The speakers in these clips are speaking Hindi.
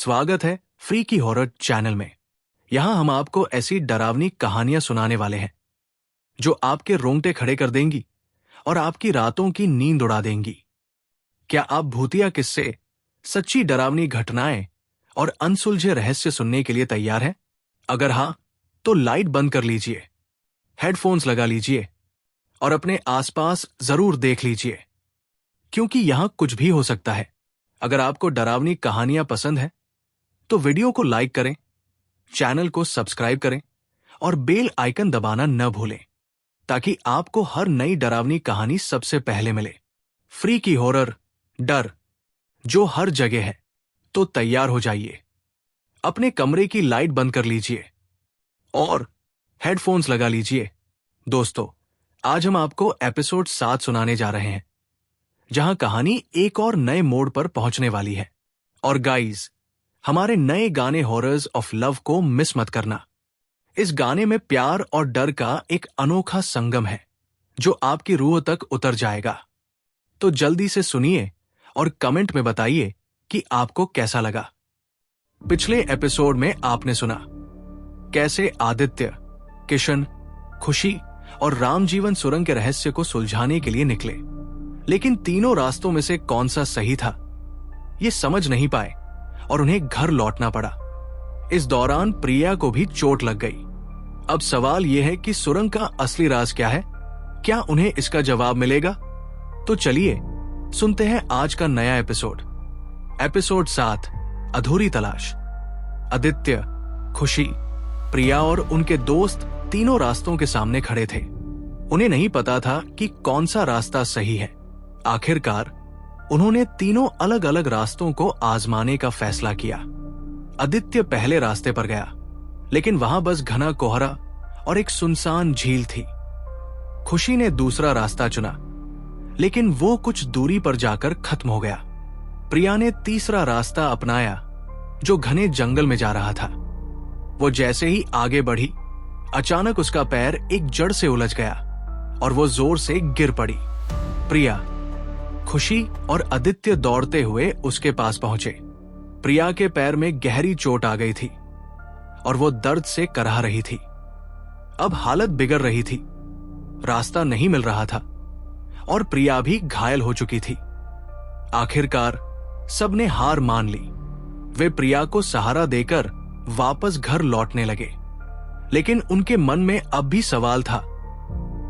स्वागत है फ्री की हॉरर चैनल में। यहाँ हम आपको ऐसी डरावनी कहानियां सुनाने वाले हैं जो आपके रोंगटे खड़े कर देंगी और आपकी रातों की नींद उड़ा देंगी। क्या आप भूतिया किस्से, सच्ची डरावनी घटनाएं और अनसुलझे रहस्य सुनने के लिए तैयार हैं? अगर हाँ, तो लाइट बंद कर लीजिए, हेडफोन्स लगा लीजिए और अपने आसपास जरूर देख लीजिए, क्योंकि यहां कुछ भी हो सकता है। अगर आपको डरावनी कहानियां पसंद है तो वीडियो को लाइक करें, चैनल को सब्सक्राइब करें और बेल आइकन दबाना न भूलें ताकि आपको हर नई डरावनी कहानी सबसे पहले मिले। फ्री की हॉरर, डर जो हर जगह है। तो तैयार हो जाइए, अपने कमरे की लाइट बंद कर लीजिए और हेडफोन्स लगा लीजिए। दोस्तों, आज हम आपको एपिसोड 7 सुनाने जा रहे हैं, जहां कहानी एक और नए मोड़ पर पहुंचने वाली है। और गाइज, हमारे नए गाने हॉरर्स ऑफ लव को मिस मत करना। इस गाने में प्यार और डर का एक अनोखा संगम है जो आपकी रूह तक उतर जाएगा। तो जल्दी से सुनिए और कमेंट में बताइए कि आपको कैसा लगा। पिछले एपिसोड में आपने सुना कैसे आदित्य, किशन, खुशी और रामजीवन सुरंग के रहस्य को सुलझाने के लिए निकले, लेकिन तीनों रास्तों में से कौन सा सही था ये समझ नहीं पाए और उन्हें घर लौटना पड़ा। इस दौरान प्रिया को भी चोट लग गई। अब सवाल यह है कि सुरंग का असली राज क्या है? क्या उन्हें इसका जवाब मिलेगा? तो चलिए सुनते हैं आज का नया एपिसोड। एपिसोड 7, अधूरी तलाश। आदित्य, खुशी, प्रिया और उनके दोस्त तीनों रास्तों के सामने खड़े थे। उन्हें नहीं पता था कि कौन सा रास्ता सही है। आखिरकार उन्होंने तीनों अलग अलग रास्तों को आजमाने का फैसला किया। आदित्य पहले रास्ते पर गया, लेकिन वहां बस घना कोहरा और एक सुनसान झील थी। खुशी ने दूसरा रास्ता चुना, लेकिन वो कुछ दूरी पर जाकर खत्म हो गया। प्रिया ने तीसरा रास्ता अपनाया जो घने जंगल में जा रहा था। वो जैसे ही आगे बढ़ी, अचानक उसका पैर एक जड़ से उलझ गया और वो जोर से गिर पड़ी। प्रिया, खुशी और आदित्य दौड़ते हुए उसके पास पहुंचे। प्रिया के पैर में गहरी चोट आ गई थी और वो दर्द से कराह रही थी। अब हालत बिगड़ रही थी, रास्ता नहीं मिल रहा था और प्रिया भी घायल हो चुकी थी। आखिरकार सबने हार मान ली। वे प्रिया को सहारा देकर वापस घर लौटने लगे, लेकिन उनके मन में अब भी सवाल था,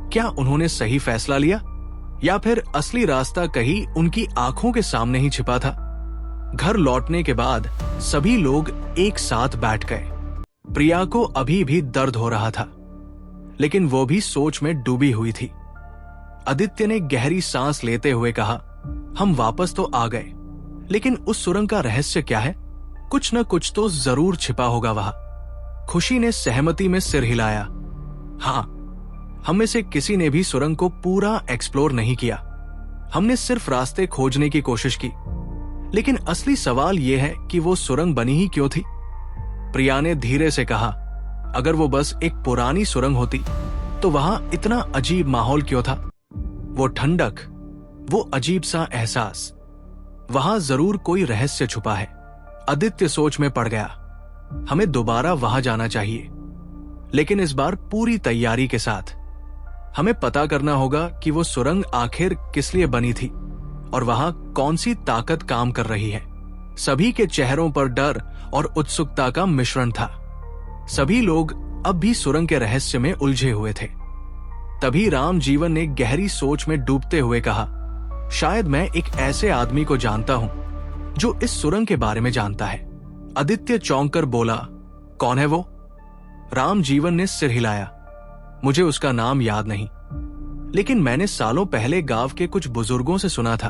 क्या उन्होंने सही फैसला लिया या फिर असली रास्ता कहीं उनकी आंखों के सामने ही छिपा था? घर लौटने के बाद सभी लोग एक साथ बैठ गए। प्रिया को अभी भी दर्द हो रहा था, लेकिन वो भी सोच में डूबी हुई थी। आदित्य ने गहरी सांस लेते हुए कहा, हम वापस तो आ गए, लेकिन उस सुरंग का रहस्य क्या है? कुछ न कुछ तो जरूर छिपा होगा वहां। खुशी ने सहमति में सिर हिलाया। हाँ, हम में से किसी ने भी सुरंग को पूरा एक्सप्लोर नहीं किया। हमने सिर्फ रास्ते खोजने की कोशिश की, लेकिन असली सवाल यह है कि वो सुरंग बनी ही क्यों थी? प्रिया ने धीरे से कहा, अगर वो बस एक पुरानी सुरंग होती तो वहां इतना अजीब माहौल क्यों था? वो ठंडक, वो अजीब सा एहसास, वहां जरूर कोई रहस्य छुपा है। आदित्य सोच में पड़ गया। हमें दोबारा वहां जाना चाहिए, लेकिन इस बार पूरी तैयारी के साथ। हमें पता करना होगा कि वो सुरंग आखिर किस लिए बनी थी और वहां कौन सी ताकत काम कर रही है। सभी के चेहरों पर डर और उत्सुकता का मिश्रण था। सभी लोग अब भी सुरंग के रहस्य में उलझे हुए थे। तभी रामजीवन ने गहरी सोच में डूबते हुए कहा, शायद मैं एक ऐसे आदमी को जानता हूं जो इस सुरंग के बारे में जानता है। आदित्य चौंक कर बोला, कौन है वो? रामजीवन ने सिर हिलाया, मुझे उसका नाम याद नहीं, लेकिन मैंने सालों पहले गांव के कुछ बुजुर्गों से सुना था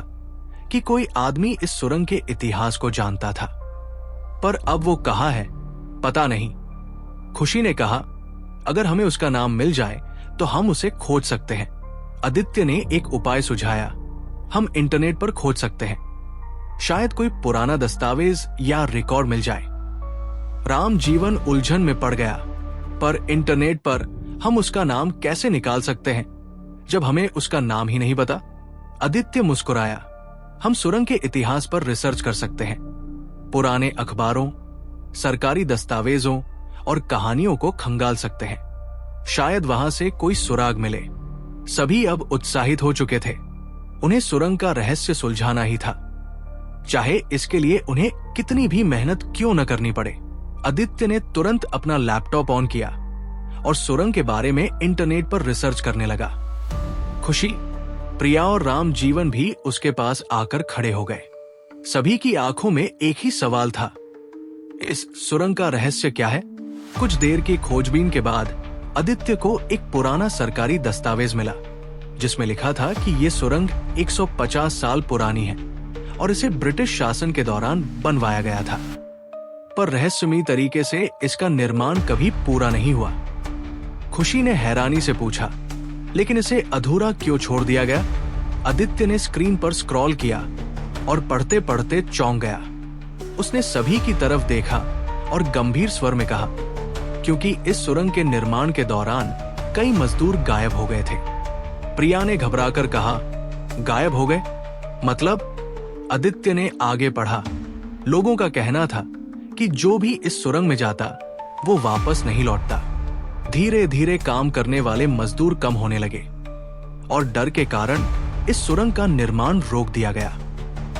कि कोई आदमी इस सुरंग के इतिहास को जानता था, पर अब वो कहाँ है पता नहीं। खुशी ने कहा, अगर हमें उसका नाम मिल जाए तो हम उसे खोज सकते हैं। आदित्य ने एक उपाय सुझाया, हम इंटरनेट पर खोज सकते हैं, शायद कोई पुराना दस्तावेज या रिकॉर्ड मिल जाए। रामजीवन उलझन में पड़ गया, पर इंटरनेट पर हम उसका नाम कैसे निकाल सकते हैं जब हमें उसका नाम ही नहीं पता? आदित्य मुस्कुराया, हम सुरंग के इतिहास पर रिसर्च कर सकते हैं। पुराने अखबारों, सरकारी दस्तावेजों और कहानियों को खंगाल सकते हैं। शायद वहां से कोई सुराग मिले। सभी अब उत्साहित हो चुके थे। उन्हें सुरंग का रहस्य सुलझाना ही था, चाहे इसके लिए उन्हें कितनी भी मेहनत क्यों न करनी पड़े। आदित्य ने तुरंत अपना लैपटॉप ऑन किया और सुरंग के बारे में इंटरनेट पर रिसर्च करने लगा। खुशी, प्रिया और राम जीवन भी उसके पास आकर खड़े हो गए। सभी की आंखों में एक ही सवाल था, इस सुरंग का रहस्य क्या है? कुछ देर की खोजबीन के बाद आदित्य को एक पुराना सरकारी दस्तावेज मिला, जिसमें लिखा था कि ये सुरंग 150 साल पुरानी है और इसे ब्रिटिश शासन के दौरान बनवाया गया था, पर रहस्यमयी तरीके से इसका निर्माण कभी पूरा नहीं हुआ। खुशी ने हैरानी से पूछा, लेकिन इसे अधूरा क्यों छोड़ दिया गया? आदित्य ने स्क्रीन पर स्क्रॉल किया और पढ़ते पढ़ते चौंक गया। उसने सभी की तरफ देखा और गंभीर स्वर में कहा, क्योंकि इस सुरंग के निर्माण के दौरान कई मजदूर गायब हो गए थे। प्रिया ने घबराकर कहा, गायब हो गए? मतलब? आदित्य ने आगे पढ़ा, लोगों का कहना था कि जो भी इस सुरंग में जाता वो वापस नहीं लौटता। धीरे धीरे काम करने वाले मजदूर कम होने लगे और डर के कारण इस सुरंग का निर्माण रोक दिया गया।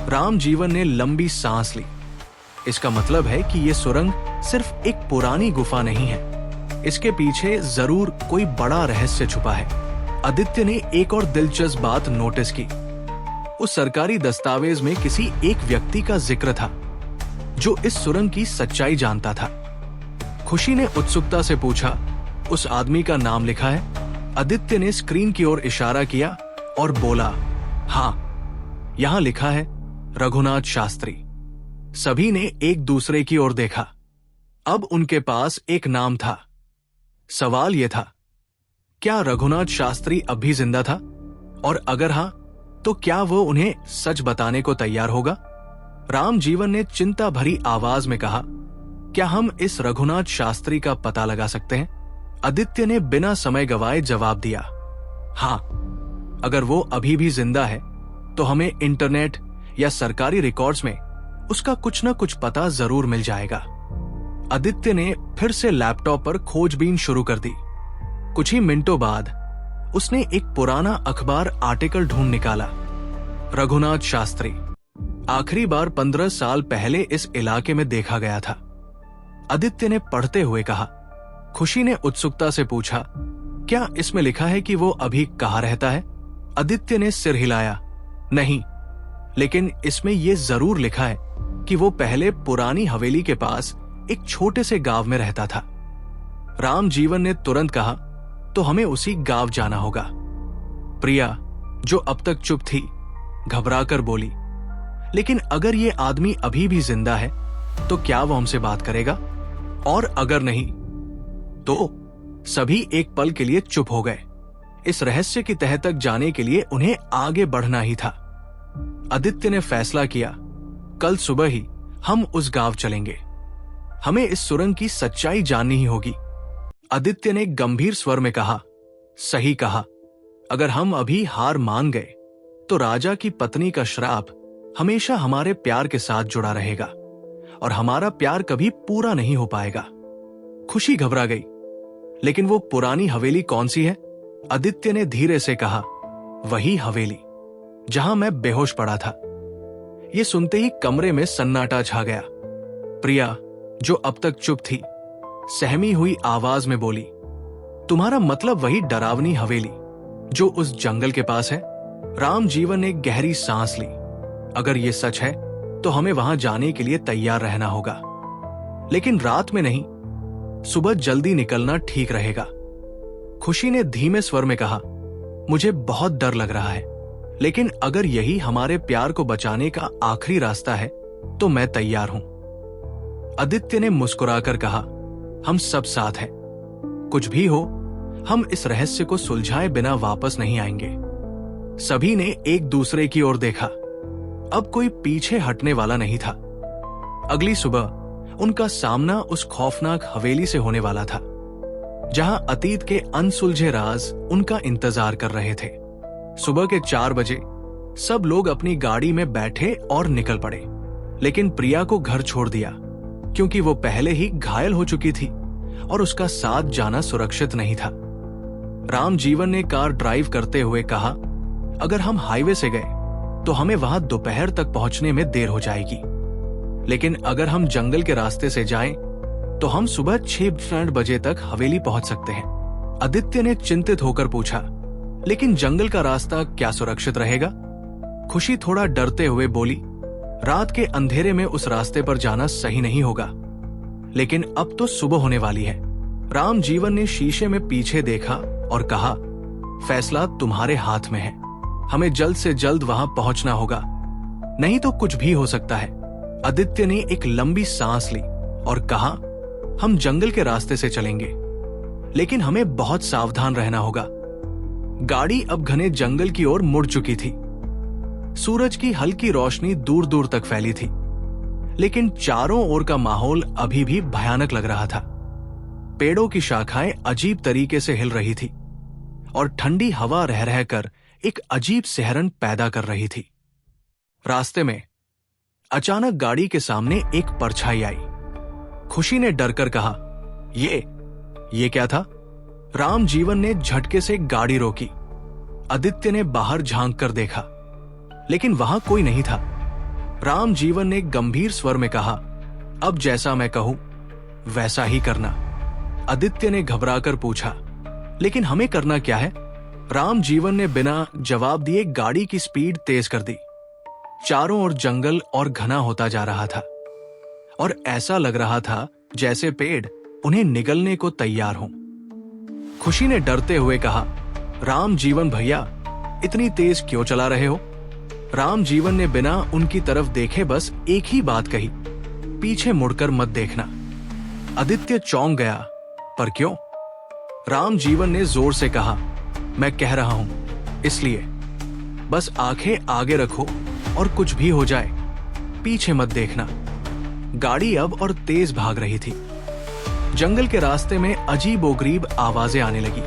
राम जीवन ने लंबी सांस ली। इसका मतलब है कि यह सुरंग सिर्फ एक पुरानी गुफा नहीं है, इसके पीछे जरूर कोई बड़ा रहस्य छुपा है। आदित्य ने एक और दिलचस्प बात नोटिस की। उस सरकारी दस्तावेज में किसी एक व्यक्ति का जिक्र था जो इस सुरंग की सच्चाई जानता था। खुशी ने उत्सुकता से पूछा, उस आदमी का नाम लिखा है? आदित्य ने स्क्रीन की ओर इशारा किया और बोला, हाँ, यहां लिखा है रघुनाथ शास्त्री। सभी ने एक दूसरे की ओर देखा। अब उनके पास एक नाम था। सवाल यह था, क्या रघुनाथ शास्त्री अब भी जिंदा था? और अगर हां, तो क्या वो उन्हें सच बताने को तैयार होगा? राम जीवन ने चिंता भरी आवाज में कहा, क्या हम इस रघुनाथ शास्त्री का पता लगा सकते हैं? आदित्य ने बिना समय गवाए जवाब दिया, हाँ, अगर वो अभी भी जिंदा है तो हमें इंटरनेट या सरकारी रिकॉर्ड्स में उसका कुछ न कुछ पता जरूर मिल जाएगा। आदित्य ने फिर से लैपटॉप पर खोजबीन शुरू कर दी। कुछ ही मिनटों बाद उसने एक पुराना अखबार आर्टिकल ढूंढ निकाला। रघुनाथ शास्त्री आखिरी बार 15 साल पहले इस इलाके में देखा गया था। आदित्य ने पढ़ते हुए कहा। खुशी ने उत्सुकता से पूछा, क्या इसमें लिखा है कि वो अभी कहाँ रहता है? आदित्य ने सिर हिलाया, नहीं, लेकिन इसमें यह जरूर लिखा है कि वो पहले पुरानी हवेली के पास एक छोटे से गांव में रहता था। राम जीवन ने तुरंत कहा, तो हमें उसी गांव जाना होगा। प्रिया, जो अब तक चुप थी, घबराकर बोली, लेकिन अगर ये आदमी अभी भी जिंदा है तो क्या वो हमसे बात करेगा? और अगर नहीं तो? सभी एक पल के लिए चुप हो गए। इस रहस्य की तह तक जाने के लिए उन्हें आगे बढ़ना ही था। आदित्य ने फैसला किया, कल सुबह ही हम उस गांव चलेंगे। हमें इस सुरंग की सच्चाई जाननी ही होगी। आदित्य ने गंभीर स्वर में कहा, सही कहा, अगर हम अभी हार मान गए तो राजा की पत्नी का श्राप हमेशा हमारे प्यार के साथ जुड़ा रहेगा और हमारा प्यार कभी पूरा नहीं हो पाएगा। खुशी घबरा गई, लेकिन वो पुरानी हवेली कौन सी है? आदित्य ने धीरे से कहा, वही हवेली जहां मैं बेहोश पड़ा था। ये सुनते ही कमरे में सन्नाटा छा गया। प्रिया, जो अब तक चुप थी, सहमी हुई आवाज में बोली, तुम्हारा मतलब वही डरावनी हवेली जो उस जंगल के पास है? राम जीवन ने गहरी सांस ली। अगर ये सच है तो हमें वहां जाने के लिए तैयार रहना होगा, लेकिन रात में नहीं, सुबह जल्दी निकलना ठीक रहेगा। खुशी ने धीमे स्वर में कहा, मुझे बहुत डर लग रहा है, लेकिन अगर यही हमारे प्यार को बचाने का आखिरी रास्ता है तो मैं तैयार हूं। आदित्य ने मुस्कुराकर कहा, हम सब साथ हैं। कुछ भी हो, हम इस रहस्य को सुलझाए बिना वापस नहीं आएंगे। सभी ने एक दूसरे की ओर देखा। अब कोई पीछे हटने वाला नहीं था। अगली सुबह उनका सामना उस खौफनाक हवेली से होने वाला था, जहां अतीत के अनसुलझे राज उनका इंतजार कर रहे थे। सुबह के 4 बजे सब लोग अपनी गाड़ी में बैठे और निकल पड़े, लेकिन प्रिया को घर छोड़ दिया क्योंकि वो पहले ही घायल हो चुकी थी और उसका साथ जाना सुरक्षित नहीं था। राम जीवन ने कार ड्राइव करते हुए कहा, अगर हम हाईवे से गए तो हमें वहां दोपहर तक पहुंचने में देर हो जाएगी, लेकिन अगर हम जंगल के रास्ते से जाएं तो हम सुबह 6 बजे तक हवेली पहुंच सकते हैं। आदित्य ने चिंतित होकर पूछा, लेकिन जंगल का रास्ता क्या सुरक्षित रहेगा? खुशी थोड़ा डरते हुए बोली, रात के अंधेरे में उस रास्ते पर जाना सही नहीं होगा, लेकिन अब तो सुबह होने वाली है। राम जीवन ने शीशे में पीछे देखा और कहा, फैसला तुम्हारे हाथ में है। हमें जल्द से जल्द वहां पहुंचना होगा, नहीं तो कुछ भी हो सकता है। आदित्य ने एक लंबी सांस ली और कहा, हम जंगल के रास्ते से चलेंगे, लेकिन हमें बहुत सावधान रहना होगा। गाड़ी अब घने जंगल की ओर मुड़ चुकी थी। सूरज की हल्की रोशनी दूर दूर तक फैली थी, लेकिन चारों ओर का माहौल अभी भी भयानक लग रहा था। पेड़ों की शाखाएं अजीब तरीके से हिल रही थी और ठंडी हवा रह रहकर एक अजीब सिहरन पैदा कर रही थी। रास्ते में अचानक गाड़ी के सामने एक परछाई आई। खुशी ने डरकर कहा, ये क्या था? राम जीवन ने झटके से गाड़ी रोकी। आदित्य ने बाहर झांक कर देखा, लेकिन वहां कोई नहीं था। राम जीवन ने गंभीर स्वर में कहा, अब जैसा मैं कहूं वैसा ही करना। आदित्य ने घबराकर पूछा, लेकिन हमें करना क्या है? राम जीवन ने बिना जवाब दिए गाड़ी की स्पीड तेज कर दी। चारों ओर जंगल और घना होता जा रहा था और ऐसा लग रहा था जैसे पेड़ उन्हें निगलने को तैयार हों। खुशी ने डरते हुए कहा, राम जीवन भैया, इतनी तेज क्यों चला रहे हो? राम जीवन ने बिना उनकी तरफ देखे बस एक ही बात कही, पीछे मुड़कर मत देखना। आदित्य चौंक गया, पर क्यों? राम जीवन ने जोर से कहा, मैं कह रहा हूं इसलिए। बस आंखें आगे रखो और कुछ भी हो जाए पीछे मत देखना। गाड़ी अब और तेज भाग रही थी। जंगल के रास्ते में अजीबोगरीब आवाजें आने लगी,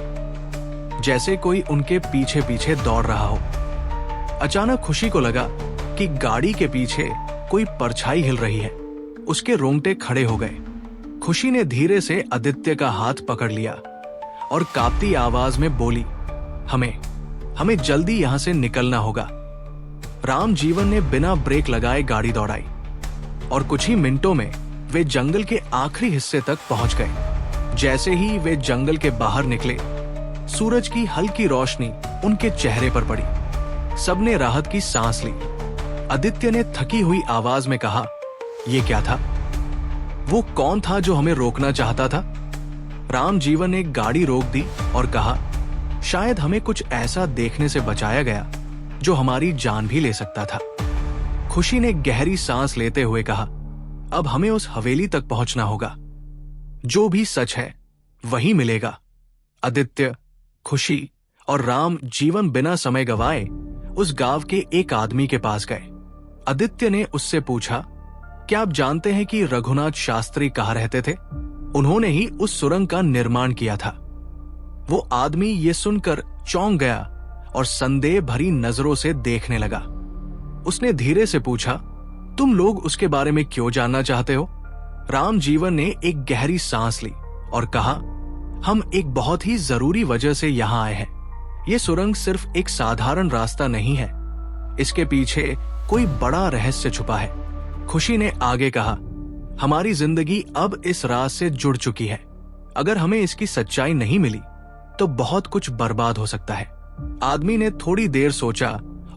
जैसे कोई उनके पीछे पीछे दौड़ रहा हो। अचानक खुशी को लगा कि गाड़ी के पीछे कोई परछाई हिल रही है। उसके रोंगटे खड़े हो गए। खुशी ने धीरे से आदित्य का हाथ पकड़ लिया और कांपती आवाज में बोली, हमें जल्दी यहां से निकलना होगा। राम जीवन ने बिना ब्रेक लगाए गाड़ी दौड़ाई और कुछ ही मिनटों में वे जंगल के आखिरी हिस्से तक पहुंच गए। जैसे ही वे जंगल के बाहर निकले, सूरज की हल्की रोशनी उनके चेहरे पर पड़ी। सबने राहत की सांस ली। आदित्य ने थकी हुई आवाज में कहा, यह क्या था? वो कौन था जो हमें रोकना चाहता था? राम जीवन ने गाड़ी रोक दी और कहा, शायद हमें कुछ ऐसा देखने से बचाया गया जो हमारी जान भी ले सकता था। खुशी ने गहरी सांस लेते हुए कहा, अब हमें उस हवेली तक पहुंचना होगा। जो भी सच है वही मिलेगा। आदित्य, खुशी और राम जीवन बिना समय गवाए उस गांव के एक आदमी के पास गए। आदित्य ने उससे पूछा, क्या आप जानते हैं कि रघुनाथ शास्त्री कहाँ रहते थे? उन्होंने ही उस सुरंग का निर्माण किया था। वो आदमी ये सुनकर चौंक गया और संदेह भरी नजरों से देखने लगा। उसने धीरे से पूछा, तुम लोग उसके बारे में क्यों जानना चाहते हो? राम जीवन ने एक गहरी सांस ली और कहा, हम एक बहुत ही जरूरी वजह से यहाँ आए हैं। ये सुरंग सिर्फ एक साधारण रास्ता नहीं है, इसके पीछे कोई बड़ा रहस्य छुपा है। खुशी ने आगे कहा, हमारी जिंदगी अब इस राज से जुड़ चुकी है। अगर हमें इसकी सच्चाई नहीं मिली तो बहुत कुछ बर्बाद हो सकता है। आदमी ने थोड़ी देर सोचा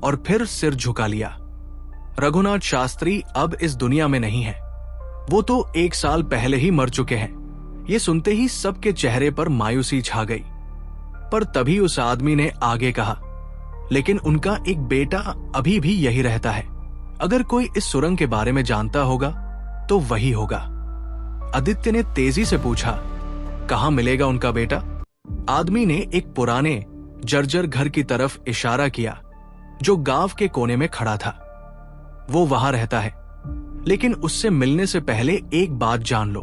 और फिर सिर झुका लिया। रघुनाथ शास्त्री अब इस दुनिया में नहीं है। वो तो 1 साल पहले ही मर चुके हैं। ये सुनते ही सबके चेहरे पर मायूसी छा गई। पर तभी उस आदमी ने आगे कहा, लेकिन उनका एक बेटा अभी भी यही रहता है। अगर कोई इस सुरंग के बारे में जानता होगा तो वही होगा। आदित्य ने तेजी से पूछा, कहां मिलेगा उनका बेटा? आदमी ने एक पुराने जर्जर घर की तरफ इशारा किया जो गांव के कोने में खड़ा था। वो वहां रहता है, लेकिन उससे मिलने से पहले एक बात जान लो,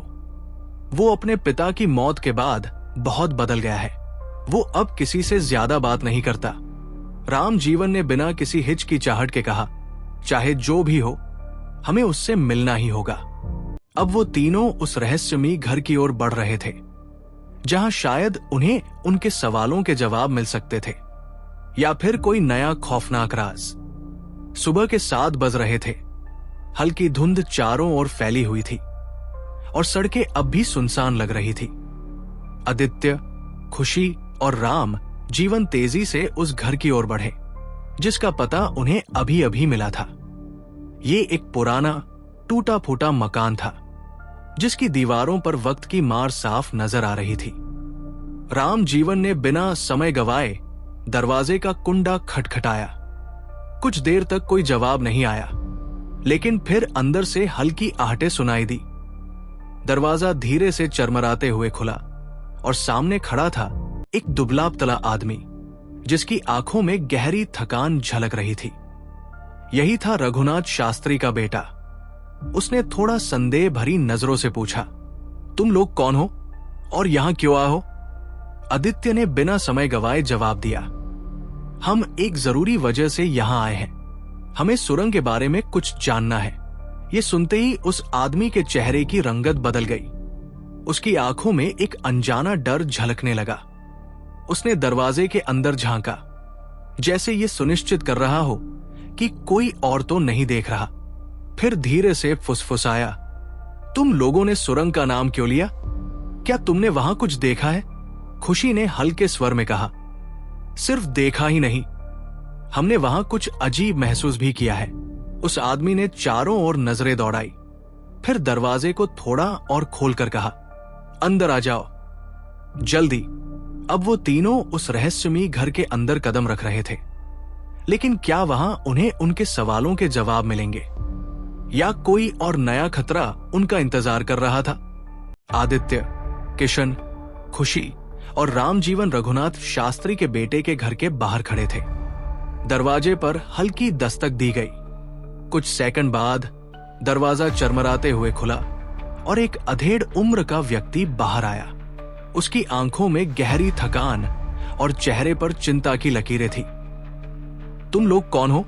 वो अपने पिता की मौत के बाद बहुत बदल गया है। वो अब किसी से ज्यादा बात नहीं करता। राम जीवन ने बिना किसी हिचकिचाहट के कहा, चाहे जो भी हो, हमें उससे मिलना ही होगा। अब वो तीनों उस रहस्यमयी घर की ओर बढ़ रहे थे, जहां शायद उन्हें उनके सवालों के जवाब मिल सकते थे, या फिर कोई नया खौफनाक राज। सुबह के 7 बज रहे थे। हल्की धुंध चारों ओर फैली हुई थी और सड़कें अब भी सुनसान लग रही थी। आदित्य, खुशी और राम जीवन तेजी से उस घर की ओर बढ़े, जिसका पता उन्हें अभी अभी मिला था। ये एक पुराना टूटा फूटा मकान था, जिसकी दीवारों पर वक्त की मार साफ नजर आ रही थी। राम जीवन ने बिना समय गवाए दरवाजे का कुंडा खटखटाया। कुछ देर तक कोई जवाब नहीं आया, लेकिन फिर अंदर से हल्की आहटें सुनाई दी। दरवाजा धीरे से चरमराते हुए खुला और सामने खड़ा था एक दुबला पतला आदमी, जिसकी आंखों में गहरी थकान झलक रही थी। यही था रघुनाथ शास्त्री का बेटा। उसने थोड़ा संदेह भरी नजरों से पूछा, तुम लोग कौन हो और यहां क्यों आए हो? आदित्य ने बिना समय गवाए जवाब दिया, हम एक जरूरी वजह से यहां आए हैं। हमें सुरंग के बारे में कुछ जानना है। ये सुनते ही उस आदमी के चेहरे की रंगत बदल गई। उसकी आंखों में एक अनजाना डर झलकने लगा। उसने दरवाजे के अंदर झांका, जैसे ये सुनिश्चित कर रहा हो कि कोई और तो नहीं देख रहा। फिर धीरे से फुसफुसाया, तुम लोगों ने सुरंग का नाम क्यों लिया? क्या तुमने वहां कुछ देखा है? खुशी ने हल्के स्वर में कहा, सिर्फ देखा ही नहीं, हमने वहां कुछ अजीब महसूस भी किया है। उस आदमी ने चारों ओर नजरें दौड़ाई, फिर दरवाजे को थोड़ा और खोलकर कहा, अंदर आ जाओ जल्दी। अब वो तीनों उस रहस्यमयी घर के अंदर कदम रख रहे थे, लेकिन क्या वहां उन्हें उनके सवालों के जवाब मिलेंगे, या कोई और नया खतरा उनका इंतजार कर रहा था? आदित्य, किशन, खुशी और रामजीवन रघुनाथ शास्त्री के बेटे के घर के बाहर खड़े थे। दरवाजे पर हल्की दस्तक दी गई। कुछ सेकंड बाद दरवाजा चरमराते हुए खुला और एक अधेड़ उम्र का व्यक्ति बाहर आया। उसकी आंखों में गहरी थकान और चेहरे पर चिंता की लकीरें थी। तुम लोग कौन हो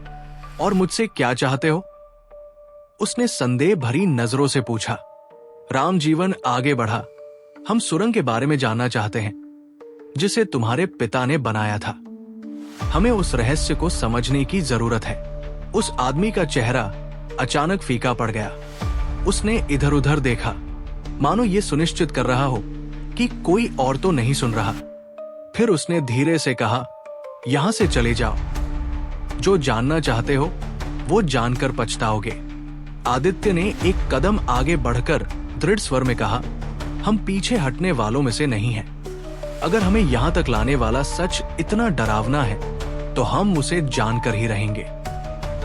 और मुझसे क्या चाहते हो? उसने संदेह भरी नजरों से पूछा। रामजीवन आगे बढ़ा, हम सुरंग के बारे में जानना चाहते हैं, जिसे तुम्हारे पिता ने बनाया था। हमें उस रहस्य को समझने की जरूरत है। उस आदमी का चेहरा अचानक फीका पड़ गया। उसने इधर उधर देखा, मानो ये सुनिश्चित कर रहा हो कि कोई और तो नहीं सुन रहा। फिर उसने धीरे से कहा, यहां से चले जाओ। जो जानना चाहते हो वो जानकर पछताओगे। आदित्य ने एक कदम आगे बढ़कर दृढ़ स्वर में कहा, हम पीछे हटने वालों में से नहीं हैं। अगर हमें यहां तक लाने वाला सच इतना डरावना है तो हम उसे जानकर ही रहेंगे।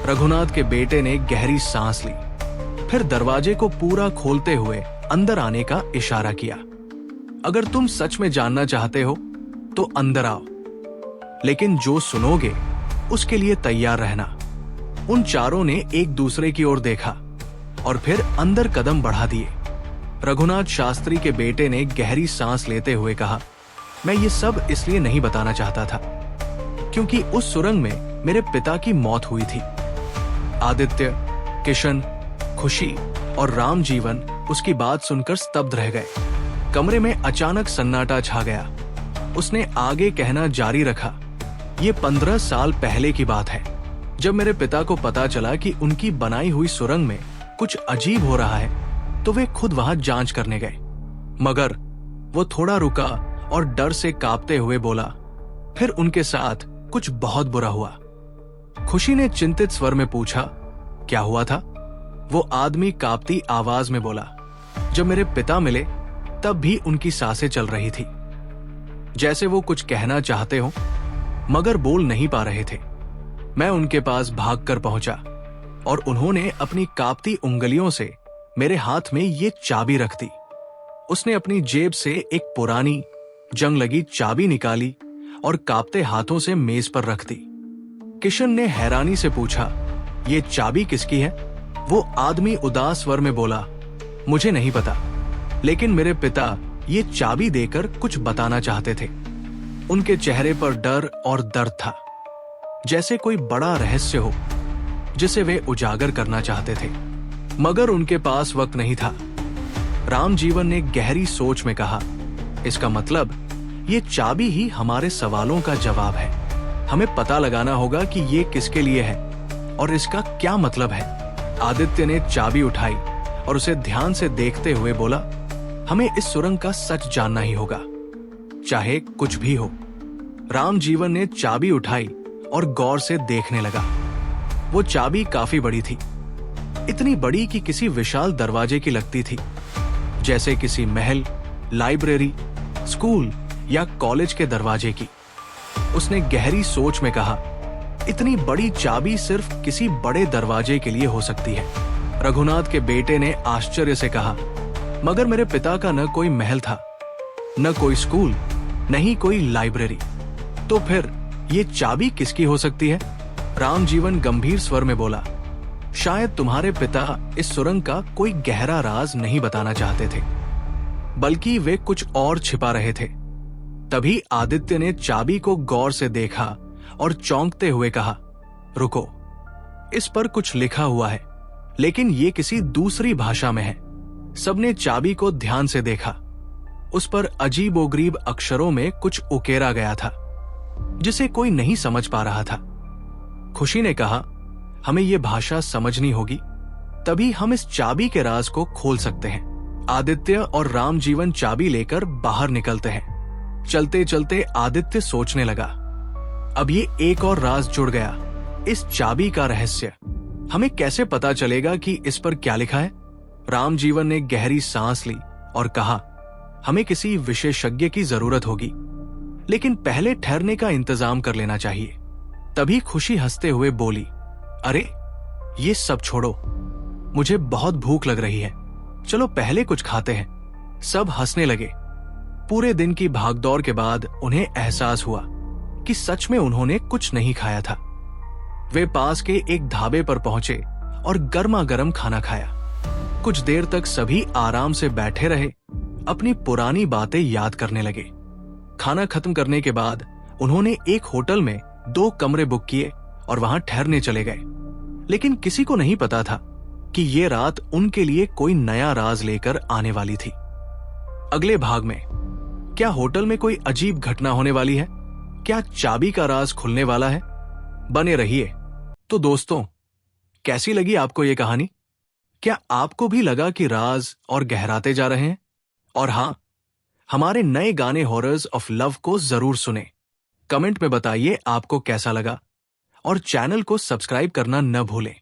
रघुनाथ के बेटे ने गहरी सांस ली, फिर दरवाजे को पूरा खोलते हुए अंदर आने का इशारा किया। अगर तुम सच में जानना चाहते हो तो अंदर आओ, लेकिन जो सुनोगे उसके लिए तैयार रहना। उन चारों ने एक दूसरे की ओर देखा और फिर अंदर कदम बढ़ा दिए। रघुनाथ शास्त्री के बेटे ने गहरी सांस लेते हुए कहा, मैं ये सब इसलिए नहीं बताना चाहता था क्योंकि उस सुरंग में मेरे पिता की मौत हुई थी। आदित्य, किशन, खुशी और रामजीवन उसकी बात सुनकर स्तब्ध रह गए। कमरे में अचानक सन्नाटा छा गया। उसने आगे कहना जारी रखा, ये 15 साल पहले की बात है, जब मेरे पिता को पता चला कि उनकी बनाई हुई सुरंग में कुछ अजीब हो रहा है, तो वे खुद वहां जांच करने गए। मगर वो थोड़ा रुका और डर से कांपते हुए बोला, फिर उनके साथ कुछ बहुत बुरा हुआ। खुशी ने चिंतित स्वर में पूछा, क्या हुआ था? वो आदमी कांपती आवाज में बोला, जब मेरे पिता मिले तब भी उनकी सांसें चल रही थी, जैसे वो कुछ कहना चाहते हो मगर बोल नहीं पा रहे थे। मैं उनके पास भागकर पहुंचा और उन्होंने अपनी कांपती उंगलियों से मेरे हाथ में ये चाबी रख दी। उसने अपनी जेब से एक पुरानी जंग लगी चाबी निकाली और कांपते हाथों से मेज पर रख दी। किशन ने हैरानी से पूछा, ये चाबी किसकी है? वो आदमी उदास स्वर में बोला, मुझे नहीं पता, लेकिन मेरे पिता ये चाबी देकर कुछ बताना चाहते थे। उनके चेहरे पर डर और दर्द था, जैसे कोई बड़ा रहस्य हो जिसे वे उजागर करना चाहते थे। मगर उनके पास वक्त नहीं था। रामजीवन ने गहरी सोच में कहा, इसका मतलब ये चाबी ही हमारे सवालों का जवाब है। हमें पता लगाना होगा कि ये किसके लिए है और इसका क्या मतलब है। आदित्य ने चाबी उठाई और उसे ध्यान से देखते हुए बोला, हमें इस सुरंग का सच जानना ही होगा, चाहे कुछ भी हो। रामजीवन ने चाबी उठाई और गौर से देखने लगा। वो चाबी काफी बड़ी थी, इतनी बड़ी कि किसी विशाल दरवाजे की लगती थी, जैसे किसी महल, लाइब्रेरी, स्कूल या कॉलेज के दरवाजे की। उसने गहरी सोच में कहा, इतनी बड़ी चाबी सिर्फ किसी बड़े दरवाजे के लिए हो सकती है। रघुनाथ के बेटे ने आश्चर्य से कहा, मगर मेरे पिता का न कोई महल था, न कोई स्कूल, न ही कोई लाइब्रेरी, तो फिर ये चाबी किसकी हो सकती है? रामजीवन गंभीर स्वर में बोला, शायद तुम्हारे पिता इस सुरंग का कोई गहरा राज नहीं बताना चाहते थे, बल्कि वे कुछ और छिपा रहे थे। तभी आदित्य ने चाबी को गौर से देखा और चौंकते हुए कहा, रुको, इस पर कुछ लिखा हुआ है, लेकिन ये किसी दूसरी भाषा में है। सबने चाबी को ध्यान से देखा। उस पर अजीबोगरीब अक्षरों में कुछ उकेरा गया था, जिसे कोई नहीं समझ पा रहा था। खुशी ने कहा, हमें यह भाषा समझनी होगी, तभी हम इस चाबी के राज को खोल सकते हैं। आदित्य और रामजीवन चाबी लेकर बाहर निकलते हैं। चलते चलते आदित्य सोचने लगा, अब ये एक और राज जुड़ गया, इस चाबी का रहस्य। हमें कैसे पता चलेगा कि इस पर क्या लिखा है? रामजीवन ने गहरी सांस ली और कहा, हमें किसी विशेषज्ञ की जरूरत होगी, लेकिन पहले ठहरने का इंतजाम कर लेना चाहिए। तभी खुशी हंसते हुए बोली, अरे ये सब छोड़ो, मुझे बहुत भूख लग रही है, चलो पहले कुछ खाते हैं। सब हंसने लगे। पूरे दिन की भागदौड़ के बाद उन्हें एहसास हुआ कि सच में उन्होंने कुछ नहीं खाया था। वे पास के एक ढाबे पर पहुंचे और गर्मा गर्म खाना खाया। कुछ देर तक सभी आराम से बैठे रहे, अपनी पुरानी बातें याद करने लगे। खाना खत्म करने के बाद उन्होंने एक होटल में 2 कमरे बुक किए और वहां ठहरने चले गए। लेकिन किसी को नहीं पता था कि ये रात उनके लिए कोई नया राज लेकर आने वाली थी। अगले भाग में क्या होटल में कोई अजीब घटना होने वाली है? क्या चाबी का राज खुलने वाला है? बने रहिए। तो दोस्तों, कैसी लगी आपको ये कहानी? क्या आपको भी लगा कि राज और गहराते जा रहे हैं? और हां, हमारे नए गाने हॉरर्स ऑफ लव को जरूर सुने। कमेंट में बताइए आपको कैसा लगा और चैनल को सब्सक्राइब करना न भूलें।